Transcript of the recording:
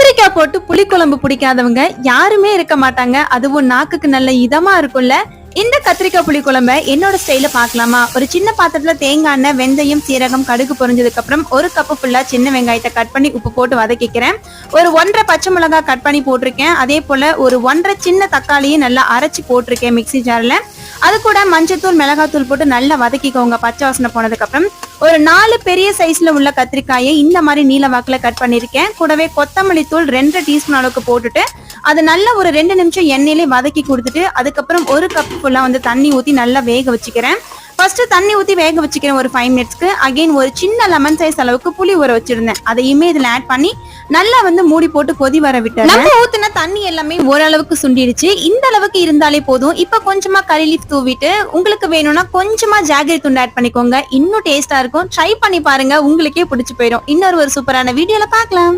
கத்திரிக்காய் போட்டு புளிக்குழம்பு பிடிக்காதவங்க யாருமே இருக்க மாட்டாங்க. அதுவும் நாக்குக்கு நல்ல இதமா இருக்கும்ல. இந்த கத்திரிக்காய் புளி குழம்ப என்னோட ஸ்டைல பாக்கலாமா? ஒரு சின்ன பாத்திரத்துல தேங்காய் எண்ணெய், வெந்தயம், சீரகம், கடுகு பொரிஞ்சதுக்கு அப்புறம் ஒரு கப்பு ஃபுல்லா சின்ன வெங்காயத்தை கட் பண்ணி உப்பு போட்டு வதக்கிக்கிறேன். ஒரு 1.5 பச்சை மிளகாய் கட் பண்ணி போட்டிருக்கேன். அதே போல ஒரு 1.5 சின்ன தக்காளியும் நல்லா அரைச்சி போட்டிருக்கேன் மிக்சி ஜார்ல. அது கூட மஞ்சத்தூள், மிளகாத்தூள் போட்டு நல்லா வதக்கிக்கோங்க. பச்சை வாசனை போனதுக்கு அப்புறம் ஒரு 4 பெரிய சைஸ்ல உள்ள கத்திரிக்காயை இந்த மாதிரி நீல வாக்குல கட் பண்ணிருக்கேன். கூடவே கொத்தமல்லி தூள் 2 டீஸ்பூன் அளவுக்கு போட்டுட்டு அது நல்லா ஒரு 2 நிமிஷம் எண்ணெயிலே வதக்கி கொடுத்துட்டு அதுக்கப்புறம் ஒரு கப் ஃபுல்லா வந்து தண்ணி ஊத்தி நல்லா வேக வச்சுக்கிறேன். ஃபர்ஸ்ட் தண்ணி ஊத்தி வேக வச்சுக்கிறேன் ஒரு 5 மினிட்ஸ்க்கு. அகைன் ஒரு சின்ன லெமன் சைஸ் அளவுக்கு புளி ஊற வச்சிருந்தேன். அதையுமே இதுல ஆட் பண்ணி நல்லா வந்து மூடி போட்டு கொதி வர விட்டேன். நம்ம ஊத்துன தண்ணி எல்லாமே ஓரளவுக்கு சுண்டிடுச்சு. இந்த அளவுக்கு இருந்தாலே போதும். இப்ப கொஞ்சமா கறி லீஃப் தூவிட்டு உங்களுக்கு வேணும்னா கொஞ்சமா ஜாகரி துண்டு ஆட் பண்ணிக்கோங்க. இன்னும் டேஸ்டா இருக்கும். ட்ரை பண்ணி பாருங்க, உங்களுக்கே பிடிச்சு போயிடும். இன்னொரு சூப்பரான வீடியோல பார்க்கலாம்.